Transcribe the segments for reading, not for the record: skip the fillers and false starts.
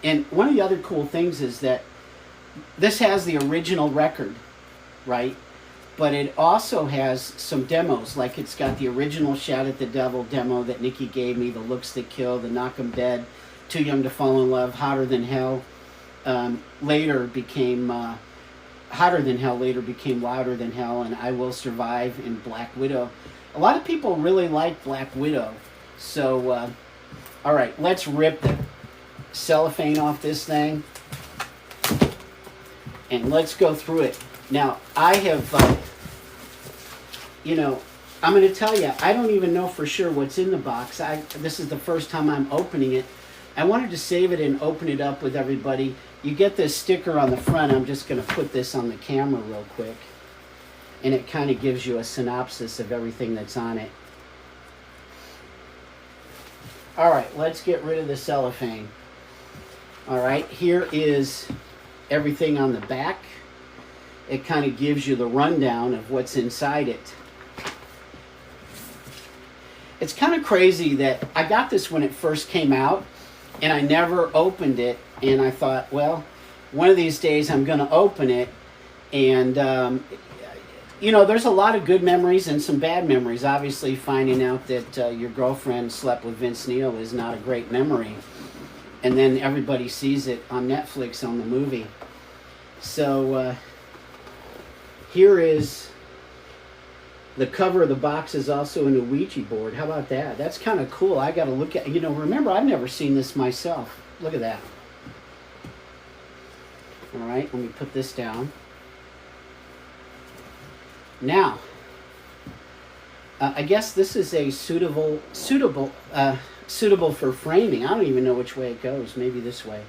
And one of the other cool things is that this has the original record, right? But it also has some demos, like it's got the original Shout at the Devil demo that Nikki gave me, The Looks That Kill, The Knock 'Em Dead, Too Young to Fall in Love, Hotter Than Hell. Later became Hotter Than Hell, later became Louder Than Hell, and I Will Survive, and Black Widow. A lot of people really like Black Widow. So, all right, let's rip the cellophane off this thing, and let's go through it. Now, I have, I'm going to tell you, I don't even know for sure what's in the box. This is the first time I'm opening it. I wanted to save it and open it up with everybody. You get this sticker on the front. I'm just going to put this on the camera real quick. And it kind of gives you a synopsis of everything that's on it. All right, let's get rid of the cellophane. All right, here is everything on the back. It kind of gives you the rundown of what's inside it. It's kind of crazy that I got this when it first came out, and I never opened it, and I thought, well, one of these days I'm going to open it, and there's a lot of good memories and some bad memories. Obviously, finding out that your girlfriend slept with Vince Neil is not a great memory, and then everybody sees it on Netflix on the movie. So here is the cover of the box. Is also an Ouija board. How about that? That's kind of cool. I got to look at, remember, I've never seen this myself. Look at that. All right, let me put this down. Now, I guess this is a suitable for framing. I don't even know which way it goes. Maybe this way.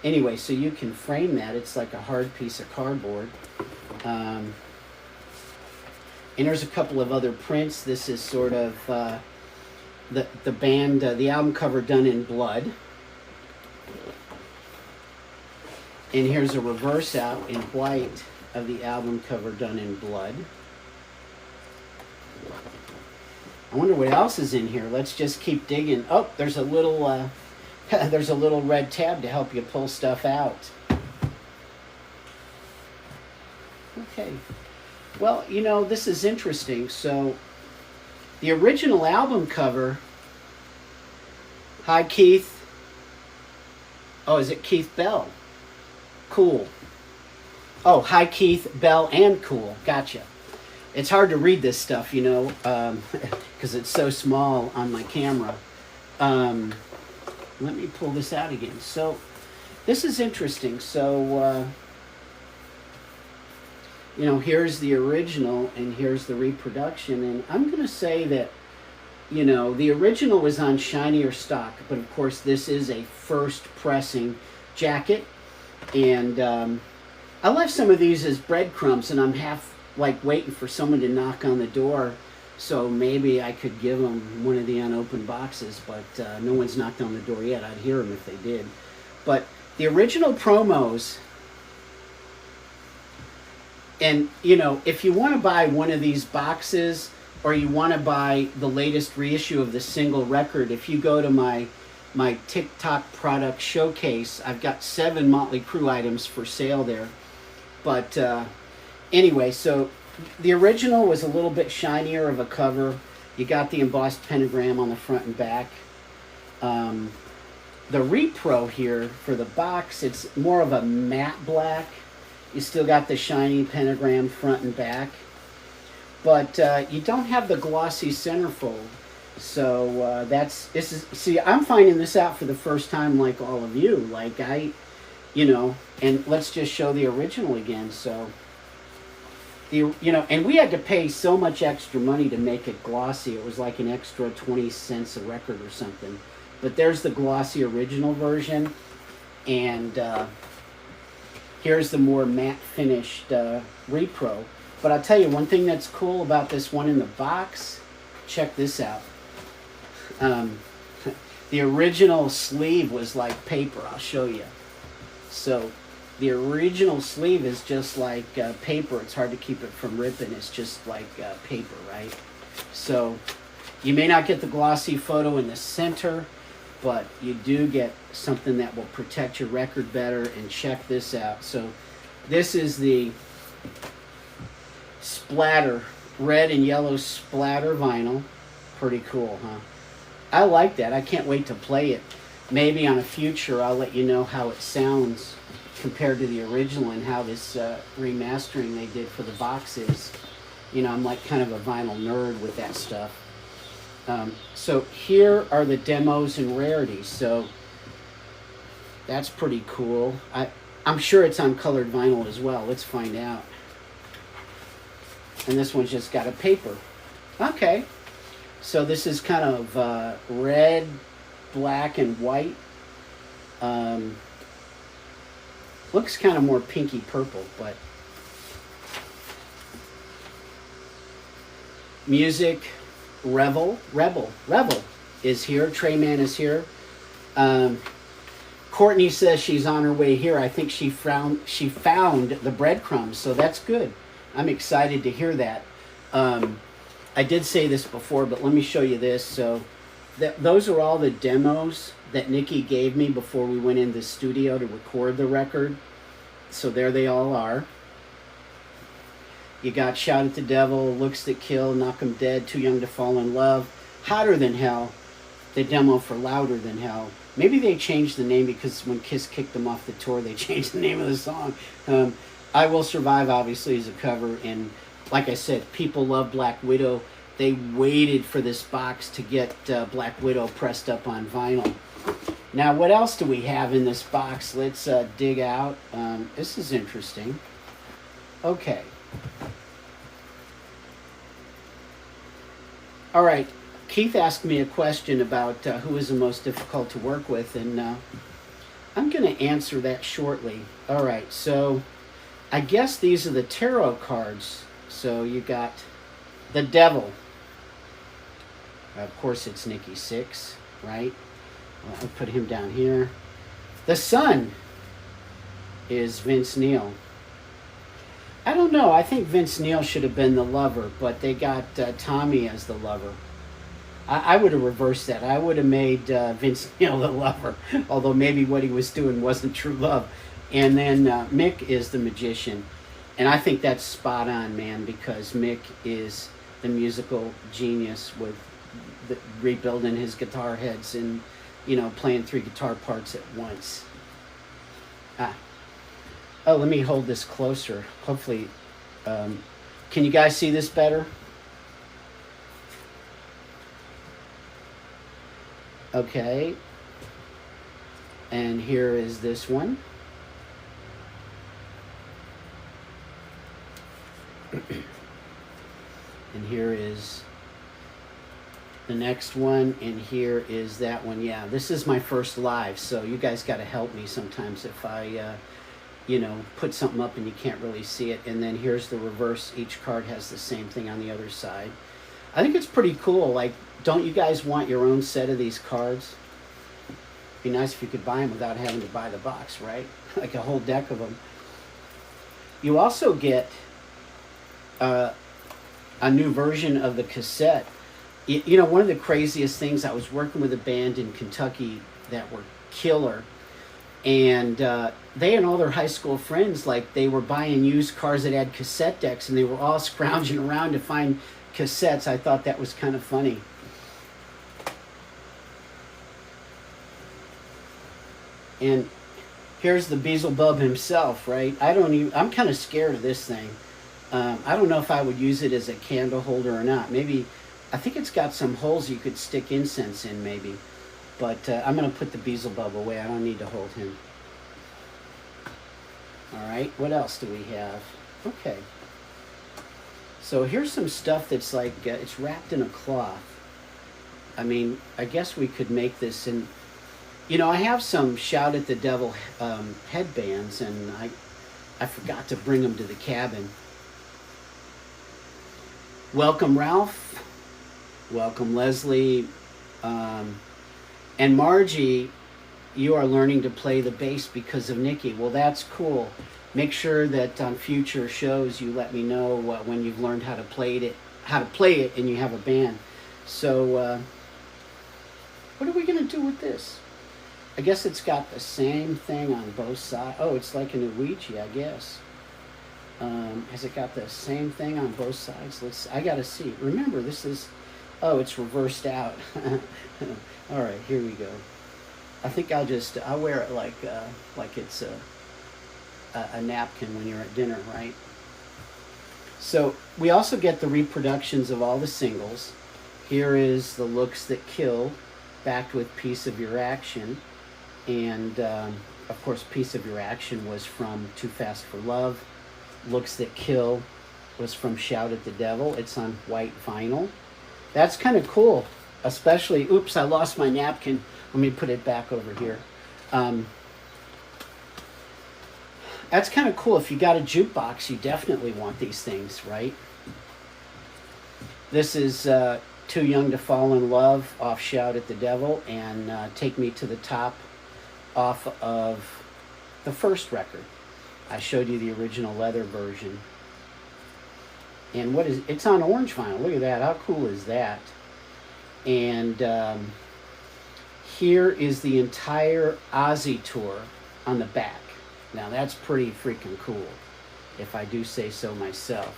Anyway, so you can frame that. It's like a hard piece of cardboard. And there's a couple of other prints. This is sort of the band, the album cover done in blood. And here's a reverse out in white of the album cover done in blood. I wonder what else is in here. Let's just keep digging. Oh, there's a little there's a little red tab to help you pull stuff out. Okay. Well, this is interesting. So, the original album cover. Hi, Keith. Oh, is it Keith Bell? Cool. Oh, hi, Keith Bell and Cool. Gotcha. It's hard to read this stuff, because it's so small on my camera. Let me pull this out again. So, this is interesting. So, here's the original and here's the reproduction. And I'm going to say that, the original was on shinier stock. But, of course, this is a first pressing jacket. And I left some of these as breadcrumbs, and I'm half waiting for someone to knock on the door, so maybe I could give them one of the unopened boxes, but no one's knocked on the door yet. I'd hear them if they did. But the original promos, and if you want to buy one of these boxes, or you want to buy the latest reissue of the single record, if you go to my TikTok product showcase, I've got 7 Motley Crue items for sale there. But anyway, so the original was a little bit shinier of a cover. You got the embossed pentagram on the front and back. The repro here for the box, it's more of a matte black. You still got the shiny pentagram front and back. But you don't have the glossy centerfold. So see, I'm finding this out for the first time, like all of you. And let's just show the original again. So, and we had to pay so much extra money to make it glossy. It was like an extra 20 cents a record or something. But there's the glossy original version. And here's the more matte finished repro. But I'll tell you one thing that's cool about this one in the box. Check this out. The original sleeve was like paper. I'll show you. So the original sleeve is just like paper. It's hard to keep it from ripping. It's just like paper, right? So you may not get the glossy photo in the center, but you do get something that will protect your record better. And check this out. So this is the splatter, red and yellow splatter vinyl. Pretty cool, huh? I like that. I can't wait to play it. Maybe on a future I'll let you know how it sounds compared to the original and how this remastering they did for the box is. You know, I'm like kind of a vinyl nerd with that stuff. So here are the demos and rarities. So that's pretty cool. I'm sure it's on colored vinyl as well. Let's find out. And this one's just got a paper. Okay. So this is kind of red, black, and white. Looks kind of more pinky purple, but music, Rebel is here. Trayman is here. Courtney says she's on her way here. I think she found the breadcrumbs, so that's good. I'm excited to hear that. I did say this before, but let me show you this. So those are all the demos that Nikki gave me before we went in the studio to record the record. So there they all are. You got Shout at the Devil, Looks That Kill, Knock 'Em Dead, Too Young to Fall in Love, Hotter Than Hell, the demo for Louder Than Hell. Maybe they changed the name because when Kiss kicked them off the tour, they changed the name of the song. I Will Survive, obviously, is a cover. And like I said, people love Black Widow. They waited for this box to get Black Widow pressed up on vinyl. Now, what else do we have in this box? Let's dig out. This is interesting. Okay. All right. Keith asked me a question about who is the most difficult to work with, and I'm going to answer that shortly. All right. So I guess these are the tarot cards. So you got the Devil. Of course, it's Nikki Sixx, right? Well, I'll put him down here. The Sun is Vince Neil. I don't know. I think Vince Neil should have been the Lover, but they got Tommy as the Lover. I would have reversed that. I would have made Vince Neil the Lover, although maybe what he was doing wasn't true love. And then Mick is the Magician. And I think that's spot on, man, because Mick is the musical genius with rebuilding his guitar heads and, you know, playing 3 guitar parts at once. Oh, let me hold this closer. Hopefully, can you guys see this better? Okay. And here is this one. And here is the next one, and here is that one. Yeah, this is my first live, so you guys got to help me sometimes if I you know, put something up and you can't really see it. And then here's the reverse. Each card has the same thing on the other side. I think it's pretty cool. Like, don't you guys want your own set of these cards? Be nice if you could buy them without having to buy the box, right? Like a whole deck of them. You also get a new version of the cassette. You know, one of the craziest things, I was working with a band in Kentucky that were killer, and they and all their high school friends, like, they were buying used cars that had cassette decks, and they were all scrounging around to find cassettes. I thought that was kind of funny. And here's the Beelzebub himself, right? I'm kind of scared of this thing. I don't know if I would use it as a candle holder or not. Maybe, I think it's got some holes you could stick incense in, maybe. But I'm going to put the Beelzebub away. I don't need to hold him. All right, what else do we have? Okay. So here's some stuff that's like, it's wrapped in a cloth. I mean, I guess we could make this in, you know, I have some Shout at the Devil headbands, and I forgot to bring them to the cabin. Welcome, Ralph. Welcome, Leslie. And Margie, you are learning to play the bass because of Nikki. Well, that's cool. Make sure that on future shows you let me know when you've learned how to play it, and you have a band. So, what are we going to do with this? I guess it's got the same thing on both sides. Oh, it's like an Ouija, I guess. Has it got the same thing on both sides? I gotta see. Remember, this is, oh, it's reversed out. All right, here we go. I think I'll wear it like it's a napkin when you're at dinner, right? So we also get the reproductions of all the singles. Here is The Looks That Kill, backed with Piece of Your Action. And of course, Piece of Your Action was from Too Fast for Love. Looks That Kill was from Shout at the Devil. It's on white vinyl. That's kind of cool, especially, oops, I lost my napkin. Let me put it back over here. That's kind of cool. If you got a jukebox, you definitely want these things, right? This is Too Young to Fall in Love off Shout at the Devil, and Take Me to the Top off of the first record. I showed you the original leather version. And it's on orange vinyl. Look at that. How cool is that? And here is the entire Ozzy tour on the back. Now that's pretty freaking cool, if I do say so myself.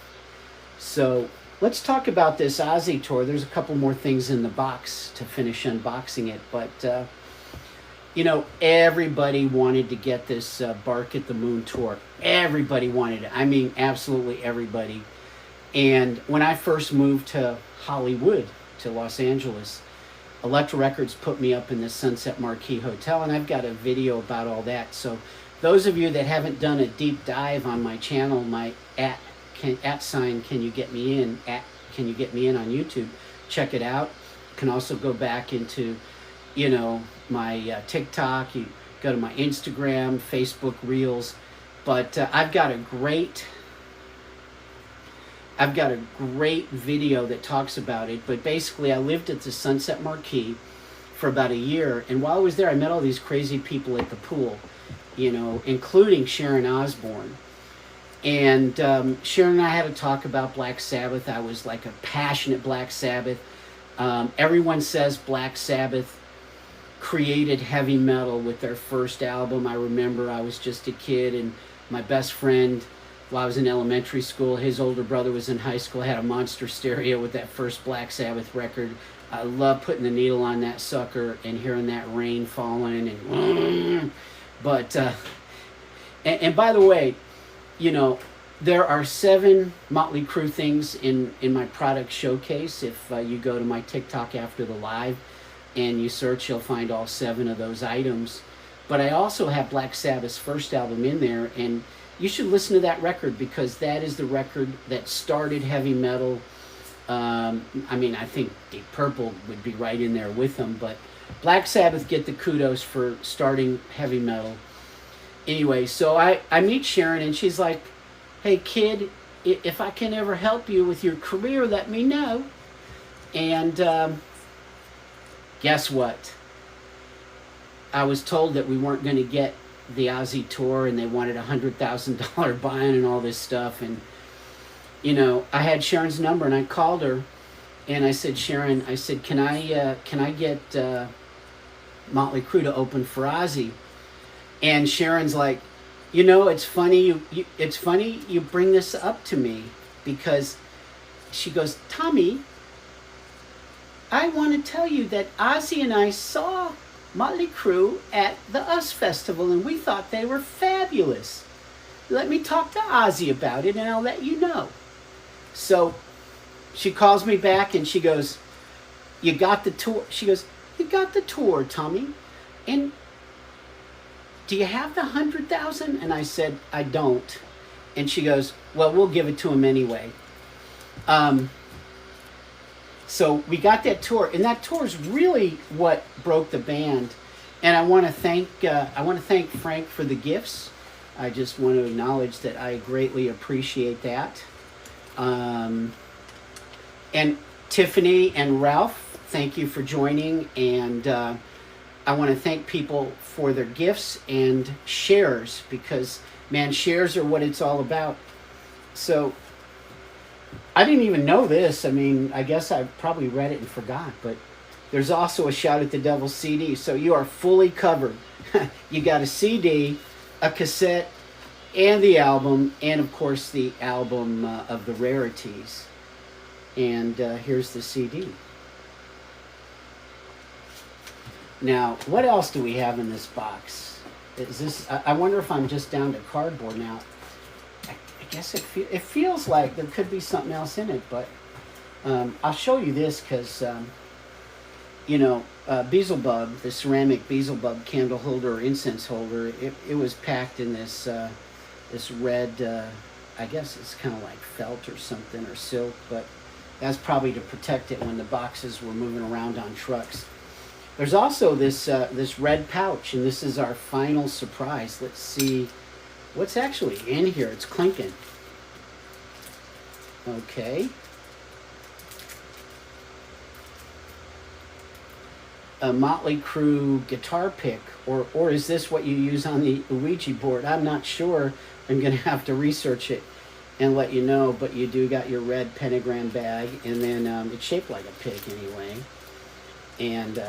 So let's talk about this Ozzy tour. There's a couple more things in the box to finish unboxing it, but you know, everybody wanted to get this Bark at the Moon tour. Everybody wanted it. I mean, absolutely everybody. And when I first moved to Hollywood, to Los Angeles, Elektra Records put me up in the Sunset Marquis Hotel, and I've got a video about all that. So those of you that haven't done a deep dive on my channel, my at sign, can you get me in on YouTube, check it out. You can also go back into, you know, my TikTok, you go to my Instagram, Facebook Reels. But I've got a great video that talks about it. But basically, I lived at the Sunset Marquis for about a year, and while I was there, I met all these crazy people at the pool, you know, including Sharon Osbourne. And Sharon and I had a talk about Black Sabbath. I was like a passionate Black Sabbath. Everyone says Black Sabbath created heavy metal with their first album. I remember I was just a kid, and my best friend, while I was in elementary school, his older brother was in high school, had a monster stereo with that first Black Sabbath record. I love putting the needle on that sucker and hearing that rain falling. And but and by the way, you know, there are 7 Motley Crue things in my product showcase. If you go to my TikTok after the live and you search, you'll find all 7 of those items. But I also have Black Sabbath's first album in there, and you should listen to that record, because that is the record that started heavy metal. I mean, I think Deep Purple would be right in there with them, but Black Sabbath get the kudos for starting heavy metal. Anyway, so I meet Sharon, and she's like, hey kid, if I can ever help you with your career, let me know. And guess what? I was told that we weren't going to get the Ozzy tour, and they wanted $100,000 buy-in and all this stuff. And you know, I had Sharon's number, and I called her, and I said, Sharon, I said, can I get Motley Crue to open for Ozzy? And Sharon's like, you know, it's funny you bring this up to me, because she goes, Tommy, I want to tell you that Ozzy and I saw Motley Crue at the US Festival, and we thought they were fabulous. Let me talk to Ozzy about it, and I'll let you know. So she calls me back, and she goes, you got the tour? She goes, you got the tour, Tommy, and do you have the 100,000? And I said, I don't. And she goes, well, we'll give it to him anyway. So we got that tour, and that tour is really what broke the band. And I want to thank Frank for the gifts. I just want to acknowledge that I greatly appreciate that. And Tiffany and Ralph, thank you for joining. And I want to thank people for their gifts and shares, because man, shares are what it's all about. So I didn't even know this. I mean, I guess I probably read it and forgot, but There's also a Shout at the Devil CD, so you are fully covered. You got a CD, a cassette, and the album, and of course the album of the rarities. And here's the CD. Now, what else do we have in this box? Is this? I wonder if I'm just down to cardboard now. I guess it feels like there could be something else in it, but I'll show you this because Beelzebub, the ceramic Beelzebub candle holder or incense holder, it was packed in this this red, I guess it's kind of like felt or something, or silk, but that's probably to protect it when the boxes were moving around on trucks. There's also this this red pouch, and this is our final surprise. Let's see what's actually in here. It's clinking. Okay. A Motley Crue guitar pick, or is this what you use on the Ouija board? I'm not sure. I'm going to have to research it and let you know, but you do got your red pentagram bag, and then it's shaped like a pig anyway. And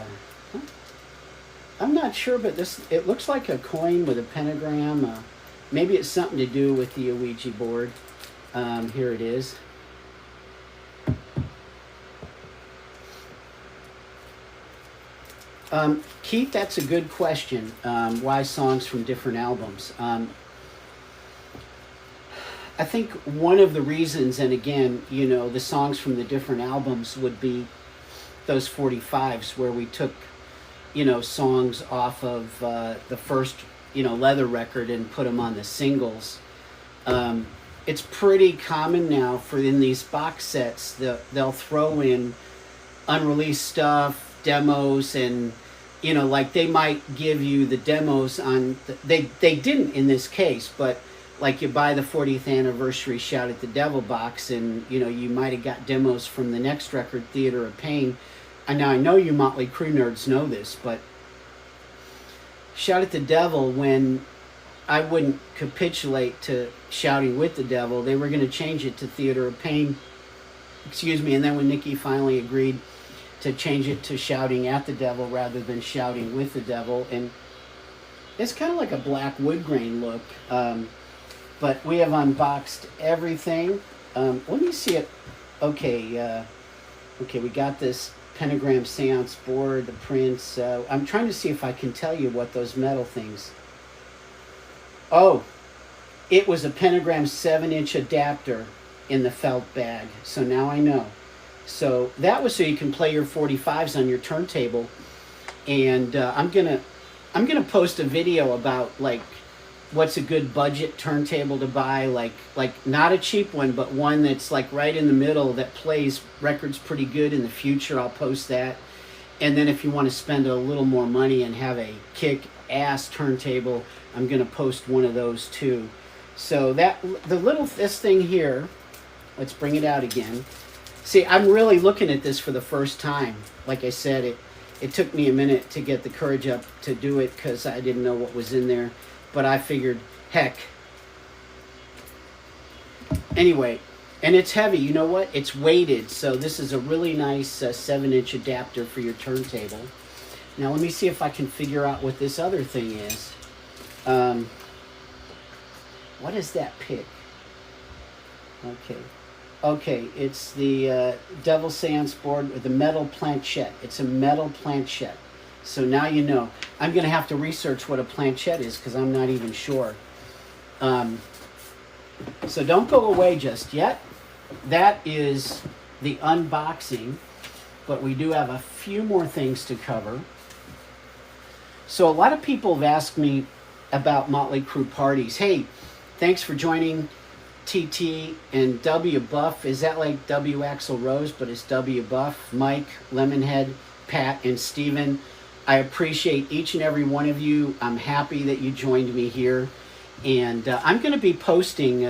I'm not sure, but it looks like a coin with a pentagram. Maybe it's something to do with the Ouija board. Here it is. Keith, that's a good question. Why songs from different albums? I think one of the reasons, and again, the songs from the different albums would be those 45s where we took, songs off of the first, leather record and put them on the singles. It's pretty common now in these box sets, they'll throw in unreleased stuff, demos, and like they might give you the demos on they didn't in this case, but like you buy the 40th anniversary Shout at the Devil box, and you might have got demos from the next record, Theater of Pain. And now I know you Motley Crue nerds know this, but Shout at the Devil, when I wouldn't capitulate to Shouting with the Devil, they were going to change it to Theater of Pain, and then when Nikki finally agreed to change it to Shouting at the Devil rather than Shouting with the Devil, and it's kind of like a black wood grain look, but we have unboxed everything. Let me see it. Okay, we got this pentagram seance board, the prints. I'm trying to see if I can tell you what those metal things. Oh, it was a pentagram 7-inch adapter in the felt bag. So now I know. So that was so you can play your 45s on your turntable. And I'm gonna post a video about like what's a good budget turntable to buy, like not a cheap one, but one that's like right in the middle that plays records pretty good in the future. I'll post that. And then if you want to spend a little more money and have a kick-ass turntable, I'm going to post one of those too. So this thing here, let's bring it out again. See, I'm really looking at this for the first time. Like I said, it took me a minute to get the courage up to do it because I didn't know what was in there. But I figured, heck. Anyway, and it's heavy. You know what? It's weighted. So this is a really nice 7-inch adapter for your turntable. Now let me see if I can figure out what this other thing is. What is that pick? Okay, it's the Devil Seance board with the metal planchette. It's a metal planchette. So now you know. I'm going to have to research what a planchette is because I'm not even sure. So don't go away just yet. That is the unboxing, but we do have a few more things to cover. So a lot of people have asked me about Motley Crue parties. Hey, thanks for joining TT and W Buff. Is that like W Axl Rose, but it's W Buff? Mike, Lemonhead, Pat, and Steven. I appreciate each and every one of you. I'm happy that you joined me here, and I'm going to be posting.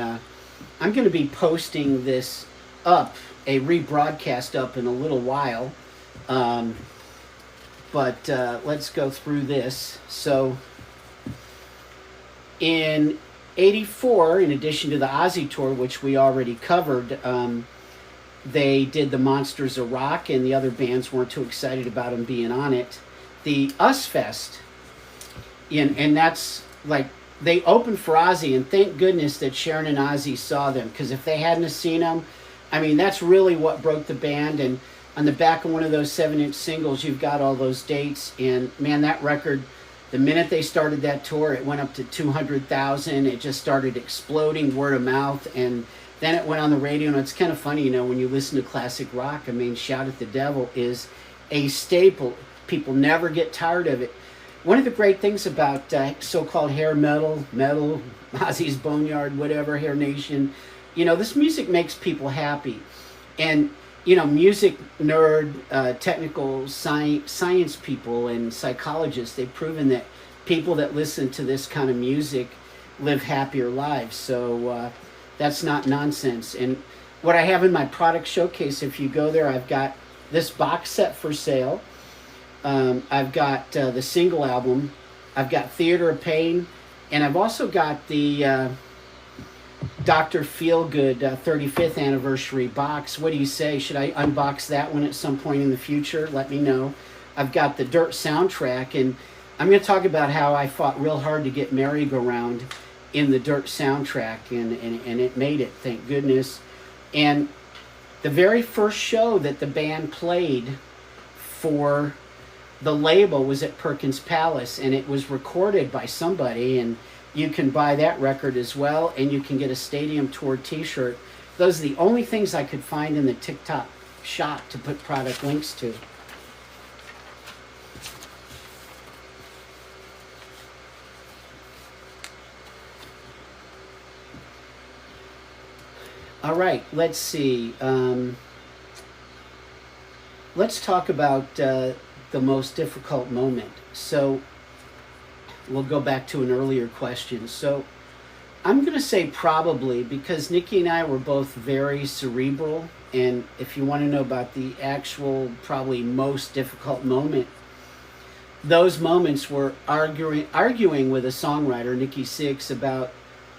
This up, a rebroadcast up in a little while. But let's go through this. So, in '84, in addition to the Ozzy tour, which we already covered, they did the Monsters of Rock, and the other bands weren't too excited about them being on it. The US Fest, and that's like, they opened for Ozzy, and thank goodness that Sharon and Ozzy saw them, because if they hadn't have seen them, I mean, that's really what broke the band. And on the back of one of those 7-inch singles, you've got all those dates. And man, that record, the minute they started that tour, it went up to 200,000. It just started exploding, word of mouth. And then it went on the radio. And it's kind of funny, you know, when you listen to classic rock, I mean, Shout at the Devil is a staple. People never get tired of it. One of the great things about so-called hair metal, Ozzy's Boneyard, whatever, Hair Nation, you know, this music makes people happy. And, you know, music nerd, technical science people and psychologists, they've proven that people that listen to this kind of music live happier lives. So that's not nonsense. And what I have in my product showcase, if you go there, I've got this box set for sale. I've got the single album. I've got Theater of Pain. And I've also got the Dr. Feelgood 35th anniversary box. What do you say? Should I unbox that one at some point in the future? Let me know. I've got the Dirt soundtrack, and I'm going to talk about how I fought real hard to get Merry-Go-Round in the Dirt soundtrack, and it made it, thank goodness. And the very first show that the band played for the label was at Perkins Palace, and it was recorded by somebody, and you can buy that record as well, and you can get a stadium tour t-shirt. Those are the only things I could find in the TikTok shop to put product links to. All right, let's see. Let's talk about the most difficult moment. So we'll go back to an earlier question. So I'm going to say probably, because Nikki and I were both very cerebral, and if you want to know about the actual probably most difficult moment, those moments were arguing with a songwriter, Nikki Sixx, about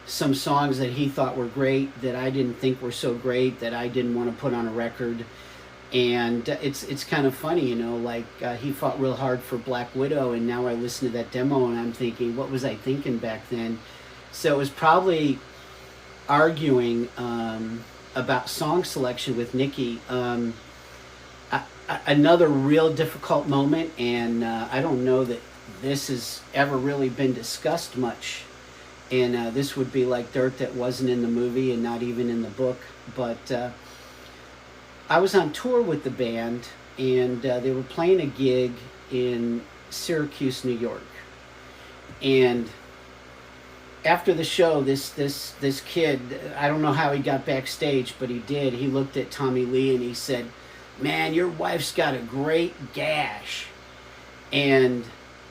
some songs that he thought were great that I didn't think were so great, that I didn't want to put on a record. And it's kind of funny, you know, like he fought real hard for Black Widow, and now I listen to that demo and I'm thinking, what was I thinking back then? So it was probably arguing about song selection with Nikki. Another real difficult moment, and I don't know that this has ever really been discussed much, and this would be like dirt that wasn't in the movie and not even in the book, but I was on tour with the band, and they were playing a gig in Syracuse, New York. And after the show, this kid, I don't know how he got backstage, but he did. He looked at Tommy Lee and he said, "Man, your wife's got a great gash." And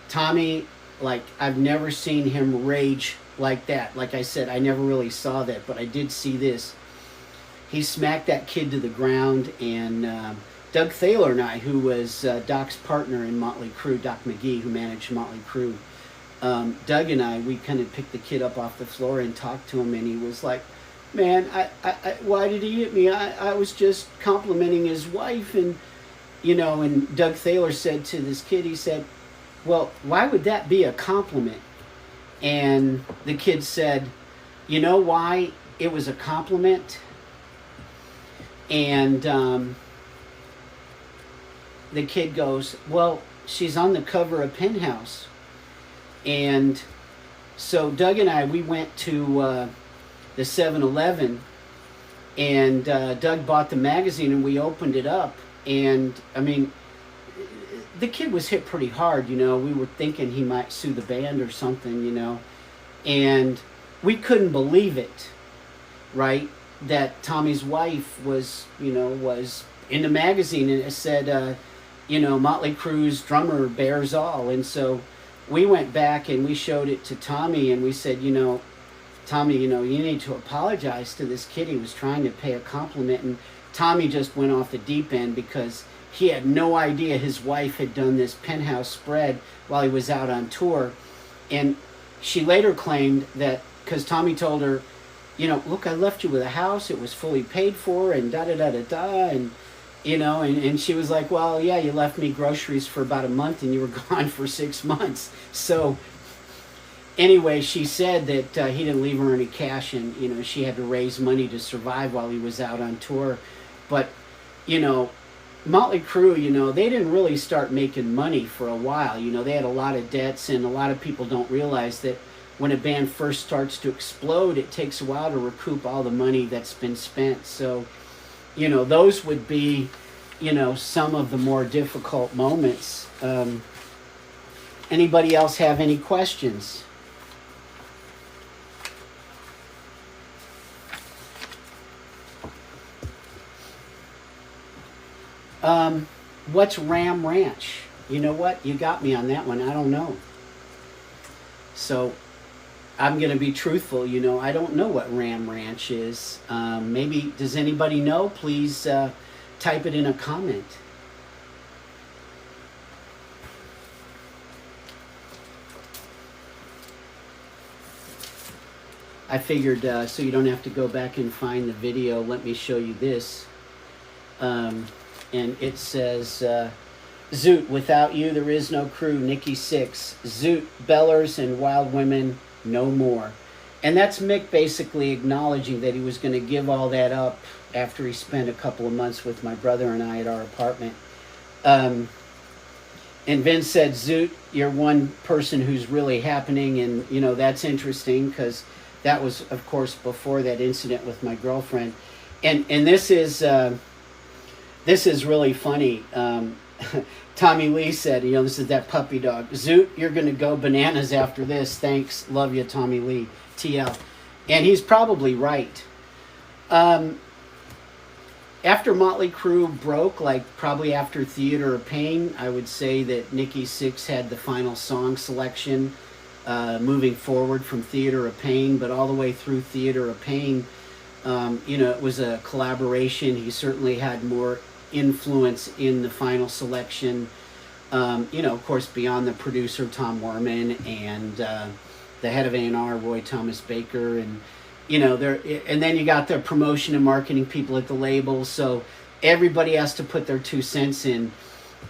Tommy, like, I've never seen him rage like that. Like I said, I never really saw that, but I did see this. He smacked that kid to the ground, and Doug Thaler and I, who was Doc's partner in Motley Crue, Doc McGee, who managed Motley Crue, Doug and I, we kind of picked the kid up off the floor and talked to him, and he was like, "Man, why did he hit me? I was just complimenting his wife." And, you know, and Doug Thaler said to this kid, he said, "Well, why would that be a compliment?" And the kid said, "You know why it was a compliment?" And the kid goes, "Well, she's on the cover of Penthouse." And so Doug and I, we went to the 7-Eleven, and Doug bought the magazine, and we opened it up. And, I mean, the kid was hit pretty hard, you know. We were thinking he might sue the band or something, you know. And we couldn't believe it, right? That Tommy's wife was, you know, was in the magazine, and it said, you know, Motley Crue's drummer bears all. And so we went back and we showed it to Tommy, and we said, you know, "Tommy, you know, you need to apologize to this kid. He was trying to pay a compliment." And Tommy just went off the deep end, because he had no idea his wife had done this Penthouse spread while he was out on tour. And she later claimed that, because Tommy told her, look, I left you with a house. It was fully paid for, and da da da da da, and and she was like, well, yeah, you left me groceries for about a month, and you were gone for 6 months. So anyway, she said that he didn't leave her any cash, and she had to raise money to survive while he was out on tour. But Motley Crue, they didn't really start making money for a while. They had a lot of debts, and a lot of people don't realize that when a band first starts to explode, it takes a while to recoup all the money that's been spent. So, those would be, some of the more difficult moments. Anybody else have any questions? What's Ram Ranch? You know what? You got me on that one. I don't know. So I'm going to be truthful. I don't know what Ram Ranch is. Maybe, does anybody know? Please type it in a comment. I figured so you don't have to go back and find the video, let me show you this. And it says, Zoot, without you there is no Crue, Nikki Sixx. Zoot, Bellers, and Wild Women, no more. And that's Mick basically acknowledging that he was going to give all that up after he spent a couple of months with my brother and I at our apartment. And Vince said, Zoot, you're one person who's really happening. And, that's interesting because that was, of course, before that incident with my girlfriend. And this is really funny. Tommy Lee said, this is that puppy dog. Zoot, you're going to go bananas after this. Thanks. Love you, Tommy Lee. TL. And he's probably right. After Motley Crue broke, probably after Theater of Pain, I would say that Nikki Sixx had the final song selection moving forward from Theater of Pain, but all the way through Theater of Pain, it was a collaboration. He certainly had more influence in the final selection. Of course, beyond the producer, Tom Werman, and the head of A&R, Roy Thomas Baker, and and then you got the promotion and marketing people at the label, so everybody has to put their 2 cents in.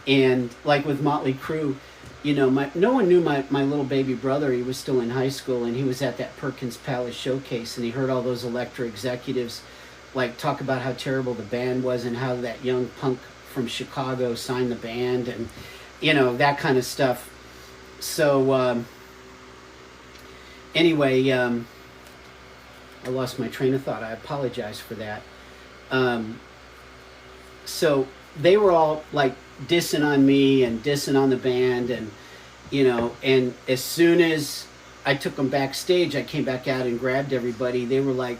And like with Motley Crue, no one knew my little baby brother. He was still in high school, and he was at that Perkins Palace showcase, and he heard all those Elektra executives talk about how terrible the band was and how that young punk from Chicago signed the band, and that kind of stuff. So anyway, I lost my train of thought. I apologize for that. So they were all dissing on me and dissing on the band, and and as soon as I took them backstage, I came back out and grabbed everybody. They were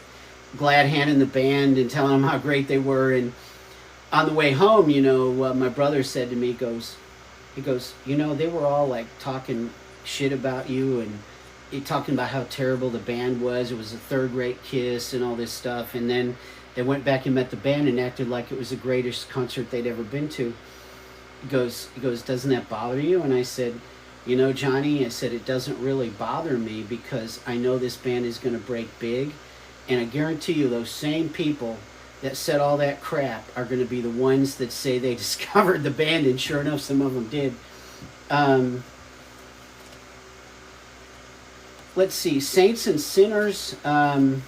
glad handing the band and telling them how great they were. And on the way home, my brother said to me, he goes, they were all talking shit about you and talking about how terrible the band was. It was a third-rate Kiss and all this stuff. And then they went back and met the band and acted like it was the greatest concert they'd ever been to. He goes, doesn't that bother you? And I said, Johnny, I said, it doesn't really bother me because I know this band is going to break big. And I guarantee you those same people that said all that crap are going to be the ones that say they discovered the band, and sure enough, some of them did. Let's see, Saints and Sinners. I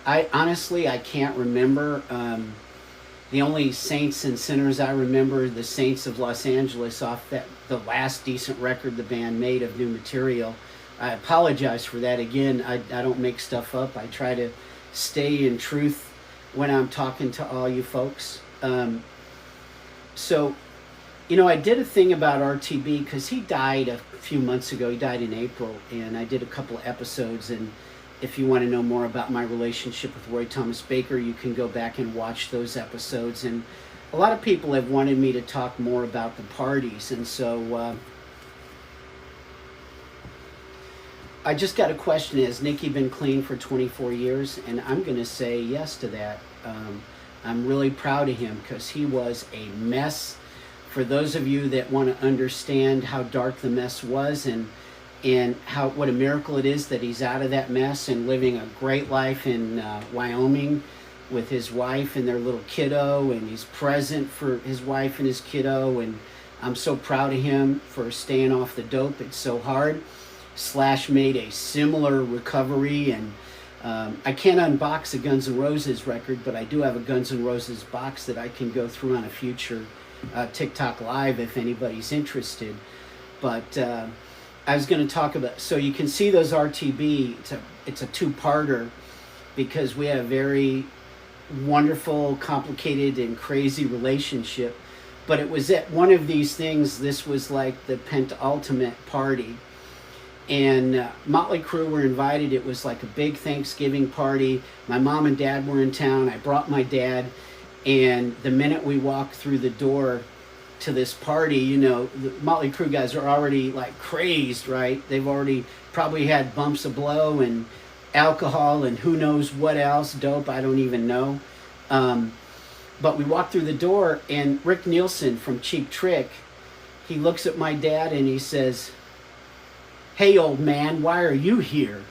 honestly can't remember. The only Saints and Sinners I remember, the Saints of Los Angeles, off the last decent record the band made of new material. I apologize for that. Again, I don't make stuff up. I try to stay in truth when I'm talking to all you folks. So, I did a thing about RTB because he died a few months ago. He died in April, and I did a couple of episodes. And if you want to know more about my relationship with Roy Thomas Baker, you can go back and watch those episodes. And a lot of people have wanted me to talk more about the parties, and so I just got a question. Has Nikki been clean for 24 years? And I'm going to say yes to that. I'm really proud of him because he was a mess. For those of you that want to understand how dark the mess was, and and how what a miracle it is that he's out of that mess and living a great life in Wyoming with his wife and their little kiddo, and he's present for his wife and his kiddo, and I'm so proud of him for staying off the dope. It's so hard. Slash made a similar recovery, and I can't unbox a Guns N' Roses record, but I do have a Guns N' Roses box that I can go through on a future TikTok live if anybody's interested. But I was going to talk about, so you can see those RTB, it's a two-parter, because we had a very wonderful, complicated, and crazy relationship. But it was at one of these things, this was like the penultimate party. And Motley Crue were invited. It was like a big Thanksgiving party. My mom and dad were in town. I brought my dad. And the minute we walked through the door to this party, you know, the Motley Crue guys are already like crazed, right? They've already probably had bumps of blow and alcohol and who knows what else, dope, I don't even know. But we walked through the door, and Rick Nielsen from Cheap Trick, he looks at my dad and he says, "Hey, old man, why are you here?"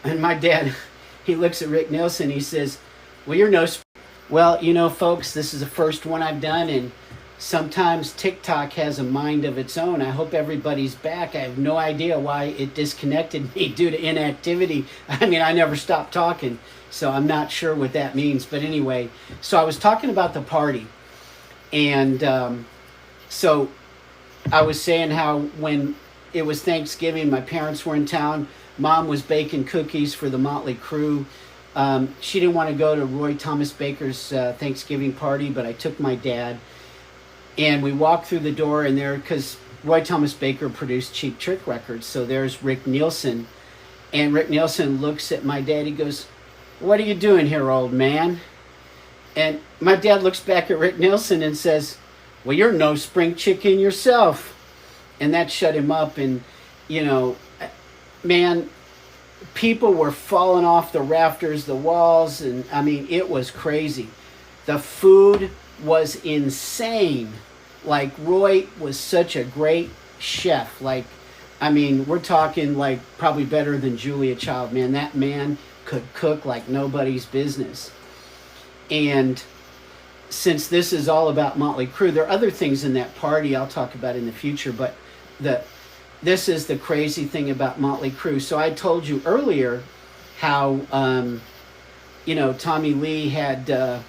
And my dad, he looks at Rick Nielsen, he says, "Well, you're no..." Well, you know, folks, this is the first one I've done, and sometimes TikTok has a mind of its own. I hope everybody's back. I have no idea why it disconnected me due to inactivity. I mean, I never stopped talking, so I'm not sure what that means. But anyway, so I was talking about the party, and so I was saying how when it was Thanksgiving, my parents were in town. Mom was baking cookies for the Motley Crue. She didn't want to go to Roy Thomas Baker's Thanksgiving party, but I took my dad. And we walked through the door, and there, because Roy Thomas Baker produced Cheap Trick records, so there's Rick Nielsen. And Rick Nielsen looks at my dad, he goes, "What are you doing here, old man?" And my dad looks back at Rick Nielsen and says, "Well, you're no spring chicken yourself." And that shut him up. And, you know, man, people were falling off the rafters, the walls, and I mean, it was crazy. The food was insane. Like, Roy was such a great chef. Like, I mean, we're talking like probably better than Julia Child, man. That man could cook like nobody's business. And since this is all about Motley Crue, there are other things in that party I'll talk about in the future, but this is the crazy thing about Motley Crue. So I told you earlier how, you know, Tommy Lee had,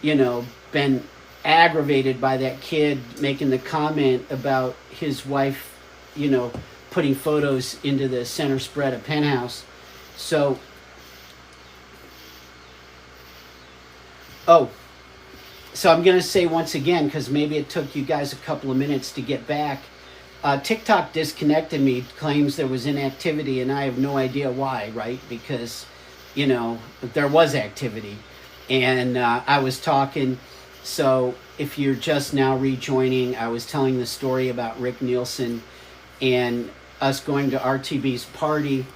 you know, been aggravated by that kid making the comment about his wife, you know, putting photos into the center spread of Penthouse. So, so I'm going to say once again, because maybe it took you guys a couple of minutes to get back, TikTok disconnected me, claims there was inactivity, and I have no idea why, right? Because, you know, there was activity. And I was talking, so if you're just now rejoining, I was telling the story about Rick Nielsen and us going to RTB's party,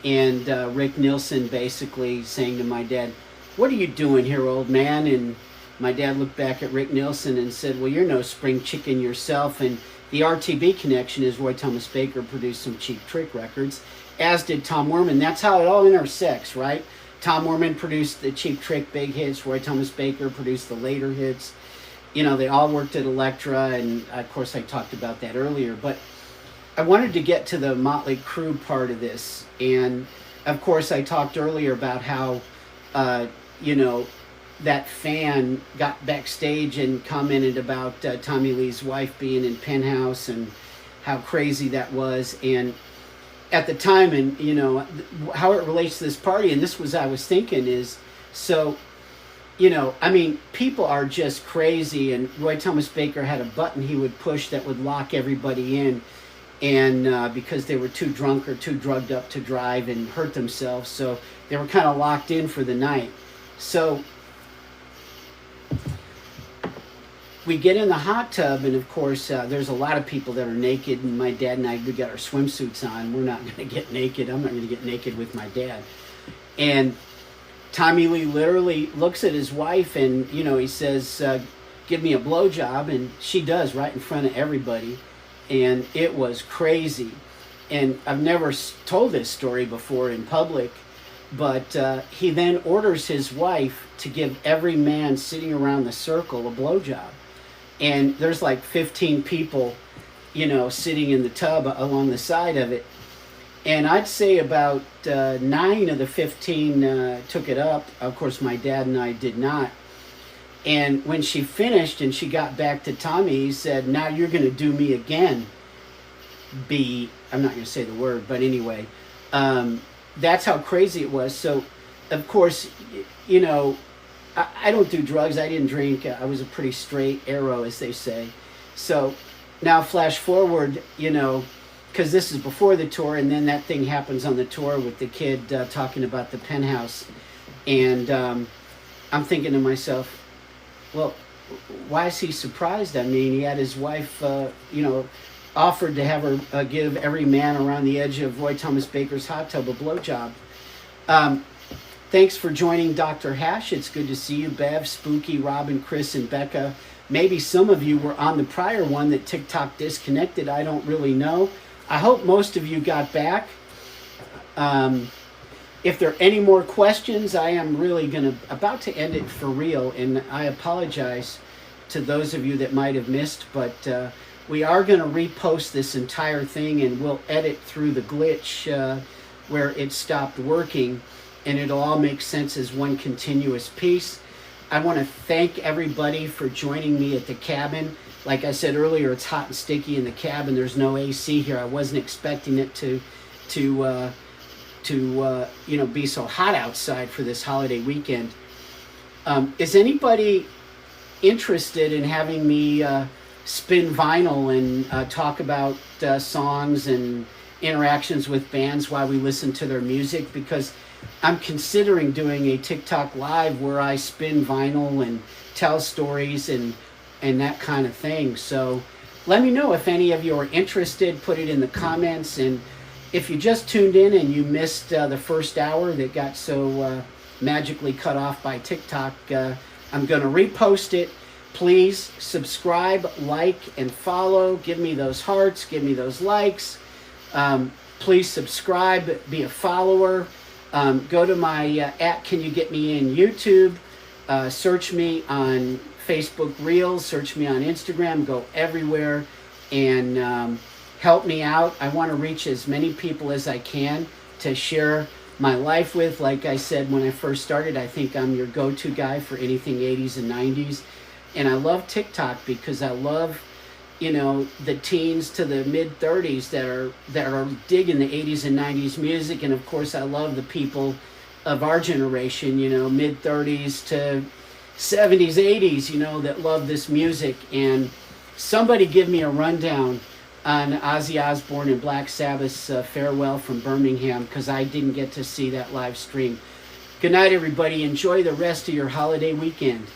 and Rick Nielsen basically saying to my dad, "What are you doing here, old man?" And my dad looked back at Rick Nielsen and said, "Well, you're no spring chicken yourself." And the RTB connection is Roy Thomas Baker produced some Cheap Trick records, as did Tom Werman. That's how it all intersects, right? Tom Werman produced the Cheap Trick big hits. Roy Thomas Baker produced the later hits. You know, they all worked at Elektra, and of course I talked about that earlier. But I wanted to get to the Motley Crue part of this. And of course I talked earlier about how, you know, that fan got backstage and commented about Tommy Lee's wife being in Penthouse and how crazy that was. And at the time, and you know, how it relates to this party, and this was I was thinking is, so, you know, I mean, people are just crazy, and Roy Thomas Baker had a button he would push that would lock everybody in, and because they were too drunk or too drugged up to drive and hurt themselves, so they were kind of locked in for the night. So we get in the hot tub, and of course there's a lot of people that are naked, and my dad and I, we got our swimsuits on. We're not going to get naked. I'm not going to get naked with my dad. And Tommy Lee literally looks at his wife, and you know, he says, "Give me a blowjob," and she does right in front of everybody, and it was crazy. and I've never told this story before in public, but he then orders his wife to give every man sitting around the circle a blowjob. And there's like 15 people, sitting in the tub along the side of it. And I'd say about 9 of the 15 took it up. Of course, my dad and I did not. And when she finished and she got back to Tommy, he said, "Now you're going to do me again." I'm not going to say the word, but anyway, that's how crazy it was. So, of course, I don't do drugs. I didn't drink. I was a pretty straight arrow, as they say. So now flash forward, because this is before the tour, and then that thing happens on the tour with the kid talking about the penthouse. And I'm thinking to myself, well, why is he surprised? I mean, he had his wife, offered to have her give every man around the edge of Roy Thomas Baker's hot tub a blowjob. Thanks for joining Dr. Hash. It's good to see you, Bev, Spooky, Robin, Chris, and Becca. Maybe some of you were on the prior one that TikTok disconnected. I don't really know. I hope most of you got back. If there are any more questions, I am really about to end it for real, and I apologize to those of you that might have missed, but we are going to repost this entire thing, and we'll edit through the glitch where it stopped working, and it'll all make sense as one continuous piece. I want to thank everybody for joining me at the cabin. Like I said earlier, it's hot and sticky in the cabin. There's no AC here. I wasn't expecting it to be so hot outside for this holiday weekend. Is anybody interested in having me spin vinyl and talk about songs and interactions with bands while we listen to their music? Because I'm considering doing a TikTok live where I spin vinyl and tell stories and that kind of thing. So let me know if any of you are interested. Put it in the comments. And if you just tuned in and you missed the first hour that got so magically cut off by TikTok, I'm going to repost it. Please subscribe, like, and follow. Give me those hearts. Give me those likes. Please subscribe. Be a follower. Go to my Can You Get Me In YouTube. Search me on Facebook Reels. Search me on Instagram. Go everywhere and help me out. I want to reach as many people as I can to share my life with. Like I said when I first started, I think I'm your go-to guy for anything 80s and 90s. And I love TikTok because I love, the teens to the mid-30s that are digging the 80s and 90s music. And of course, I love the people of our generation, mid-30s to 70s, 80s, that love this music. And somebody give me a rundown on Ozzy Osbourne and Black Sabbath's Farewell from Birmingham, because I didn't get to see that live stream. Good night, everybody. Enjoy the rest of your holiday weekend.